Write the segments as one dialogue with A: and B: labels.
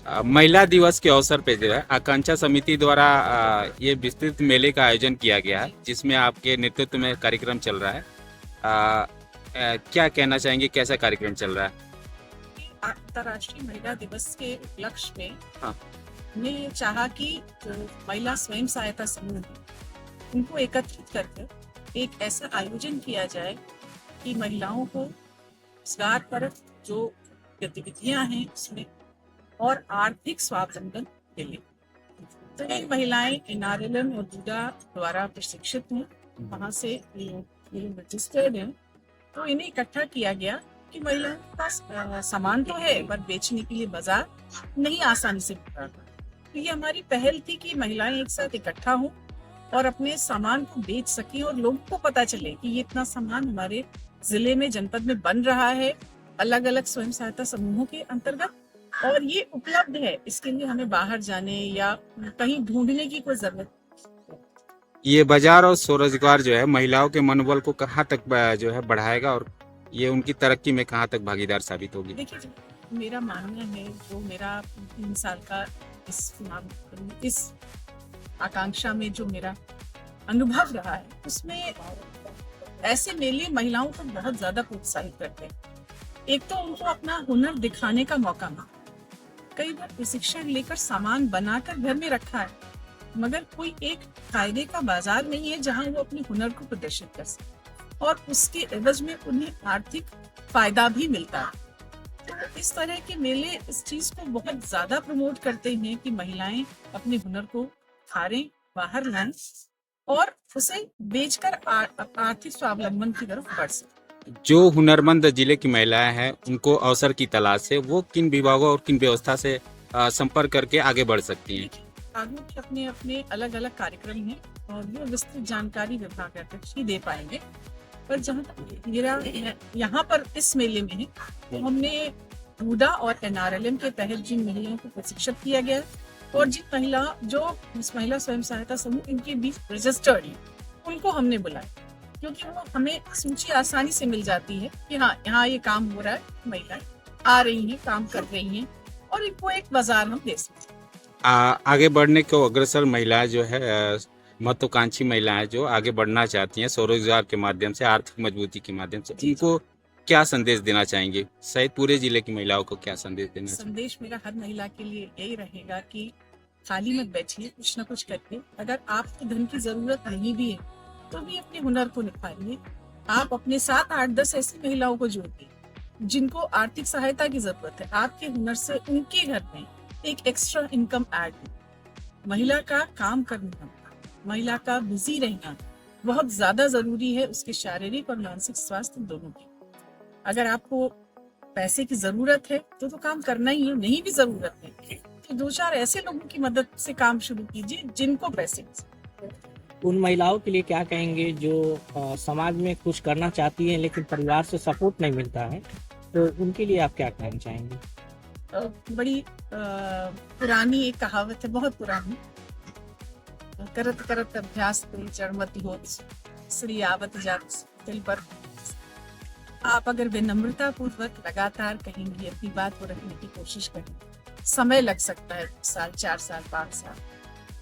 A: महिला दिवस के अवसर पे जो है आकांक्षा समिति द्वारा ये विस्तृत मेले का आयोजन किया गया है, जिसमें आपके नेतृत्व में कार्यक्रम चल रहा है। क्या कहना चाहेंगे, कैसा कार्यक्रम चल रहा है?
B: अंतर्राष्ट्रीय महिला दिवस के उपलक्ष्य में
A: हाँ।
B: हमने ये चाहा कि जो महिला स्वयं सहायता समूह है, उनको एकत्रित करके एक ऐसा आयोजन किया जाए कि महिलाओं को रोजगार परक जो गतिविधियां हैं उसमें और आर्थिक स्वावलंबन मिले। तो ये महिलाएं एनआरएलएम और डूडा द्वारा प्रशिक्षित हैं, वहाँ से ये रजिस्टर्ड हैं। तो इन्हें इकट्ठा किया गया कि महिलाओं के पास सामान तो है पर बेचने के लिए बाजार नहीं आसानी से मिल रहा था। तो ये हमारी पहल थी कि महिलाएं एक साथ इकट्ठा हों और अपने सामान को बेच सकें और लोगों को पता चले कि ये इतना सामान हमारे जिले में, जनपद में बन रहा है अलग अलग स्वयं सहायता समूहों के अंतर्गत और ये उपलब्ध है। इसके लिए हमें बाहर जाने या कहीं ढूंढने की कोई जरूरत।
A: ये बाजार और स्वरोजगार जो है महिलाओं के मनोबल को कहाँ तक जो है बढ़ाएगा, और ये उनकी तरक्की में कहाँ तक भागीदार साबित होगी?
B: देखिए, मेरा मानना है, जो मेरा 3 साल का इस आकांक्षा में जो मेरा अनुभव रहा है, उसमें ऐसे मेले महिलाओं को बहुत ज्यादा प्रोत्साहित करते हैं। एक तो उनको अपना हुनर दिखाने का मौका मिलता है। कई बार प्रशिक्षण लेकर सामान बनाकर घर में रखा है, मगर कोई एक फायदे का बाजार नहीं है जहां वो अपने हुनर को प्रदर्शित कर सके और उसके एवज में उन्हें आर्थिक फायदा भी मिलता है। तो इस तरह के मेले इस चीज को बहुत ज्यादा प्रमोट करते हैं कि महिलाएं अपने हुनर को खारें, बाहर लाएं और उसे बेचकर आर्थिक स्वावलंबन की तरफ बढ़ सके।
A: जो हुनरमंद जिले की महिलाएं हैं, उनको अवसर की तलाश है, वो किन विभागों और किन व्यवस्था से संपर्क करके आगे बढ़ सकती हैं?
B: आगे के अपने अपने अलग अलग कार्यक्रम हैं और वो विस्तृत जानकारी विभाग अध्यक्ष ही दे पाएंगे। पर जहाँ तक मेरा यहाँ पर इस मेले में है, तो हमने डूडा और एनआरएलएम के तहत जिन महिलाओं को प्रशिक्षित किया गया और जिन महिला स्वयं सहायता समूह इनके बीच रजिस्टर्ड है, उनको हमने बुलाया, क्योंकि वो हमें सूची आसानी से मिल जाती है कि हाँ, यहाँ ये काम हो रहा है, महिलाएं आ रही हैं, काम कर रही हैं और इनको एक बाजार हम दे सकते हैं।
A: आगे बढ़ने को अग्रसर महिलाएं जो है, महत्वाकांक्षी महिलाएं जो आगे बढ़ना चाहती हैं स्वरोजगार के माध्यम से, आर्थिक मजबूती के माध्यम से, इनको क्या संदेश देना चाहेंगे? सहित पूरे जिले की महिलाओं को क्या संदेश देना चाहेंगे?
B: संदेश मेरा हर महिला के लिए यही रहेगा कि खाली मत बैठिए, कुछ ना कुछ करके। अगर आपको धन की जरूरत नहीं भी है तो भी अपने हुनर को निखारिए। आप अपने साथ 8-10 ऐसी महिलाओं को जोड़िए जिनको आर्थिक सहायता की जरूरत है। आपके हुनर से उनके घर में एक एक्स्ट्रा इनकम ऐड हो। महिला का काम करना, महिला का बिजी रहना बहुत ज्यादा जरूरी है उसके शारीरिक और मानसिक स्वास्थ्य दोनों की। अगर आपको पैसे की जरूरत है तो काम करना ही है, नहीं भी जरूरत है तो 2-4 ऐसे लोगों की मदद से काम शुरू कीजिए जिनको पैसे की।
C: उन महिलाओं के लिए क्या कहेंगे जो समाज में कुछ करना चाहती हैं लेकिन परिवार से सपोर्ट नहीं मिलता है, तो उनके लिए आप क्या कहना चाहेंगे?
B: बड़ी पुरानी एक कहावत है, बहुत पुरानी, करत करत अभ्यास तेरी चढ़मती होत, श्री आवत जात दिल पर। आप अगर विनम्रता पूर्वक लगातार कहेंगे, अपनी बात को रखने की कोशिश करेंगे, समय लग सकता है 2 साल, 4 साल, 5 साल,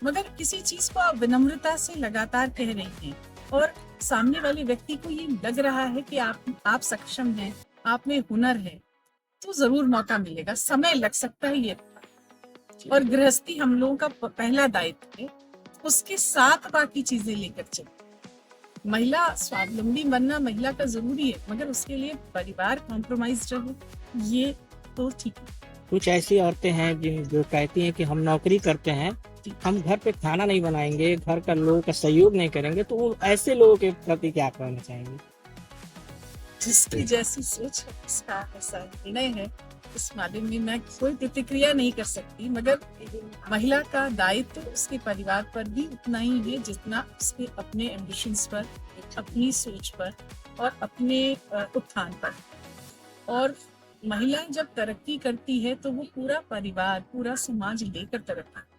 B: मगर किसी चीज को आप विनम्रता से लगातार कह रहे हैं और सामने वाले व्यक्ति को ये लग रहा है कि आप सक्षम हैं, आप में हुनर है, तो जरूर मौका मिलेगा। समय लग सकता है ये, और गृहस्थी हम लोगों का पहला दायित्व है, उसके साथ बाकी चीजें लेकर चले। महिला स्वावलंबी बनना महिला का जरूरी है, मगर उसके लिए परिवार कॉम्प्रोमाइज रहे, ये तो ठीक है।
C: कुछ ऐसी औरतें हैं जो कहती हैं कि हम नौकरी करते हैं, हम घर पे खाना नहीं बनाएंगे, घर का लोगों का सहयोग नहीं करेंगे, तो वो ऐसे लोगों के प्रति क्या कहना चाहेंगे?
B: जिसकी जैसी सोच है उसका ऐसा निर्णय है, इस मामले में मैं कोई प्रतिक्रिया नहीं कर सकती, मगर महिला का दायित्व उसके परिवार पर भी उतना ही है जितना उसके अपने एम्बिशंस पर, अपनी सोच पर और अपने उत्थान पर। और महिलाएं जब तरक्की करती है तो वो पूरा परिवार, पूरा समाज लेकर तरक्की।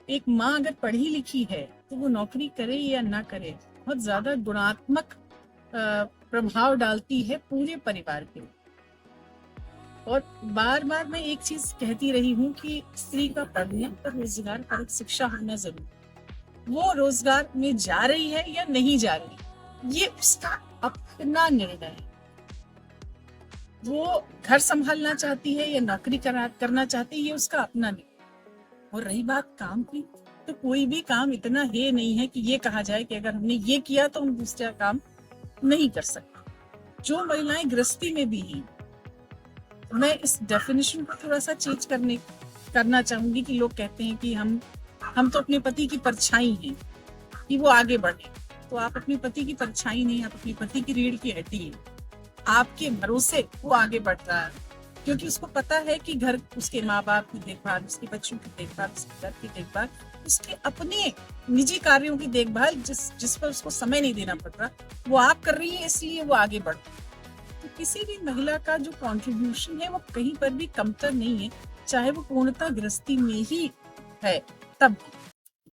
B: एक माँ अगर पढ़ी लिखी है तो वो नौकरी करे या ना करे, बहुत ज्यादा गुणात्मक प्रभाव डालती है पूरे परिवार के। और बार बार मैं एक चीज कहती रही हूँ कि स्त्री का पढ़ने और रोजगार परक शिक्षा होना जरूरी। वो रोजगार में जा रही है या नहीं जा रही, ये उसका अपना निर्णय है। वो घर संभालना चाहती है या नौकरी करना चाहती है, ये उसका अपना निर्णय। और रही बात काम की, तो कोई भी काम इतना है नहीं है कि ये कहा जाए कि अगर हमने ये किया तो हम दूसरा काम नहीं कर सकते। जो महिलाएं गृहस्थी में भी हैं, मैं इस डेफिनेशन को थोड़ा सा चेंज करना चाहूंगी कि लोग कहते हैं कि हम तो अपने पति की परछाई हैं कि वो आगे बढ़े। तो आप अपने पति की परछाई नहीं, आप अपने पति की रीढ़ की हड्डी है। आपके भरोसे वो आगे बढ़ रहा है, क्योंकि उसको पता है कि घर, उसके माँ बाप की देखभाल, उसके बच्चों की देखभाल, उसके घर की देखभाल, उसके अपने निजी कार्यों की देखभाल जिस पर उसको समय नहीं देना पड़ रहा, वो आप कर रही है, इसलिए वो आगे बढ़ रही है। तो किसी भी महिला का जो कंट्रीब्यूशन है वो कहीं पर भी कमतर नहीं है, चाहे वो पूर्णतः गृहस्थी में ही है तब भी।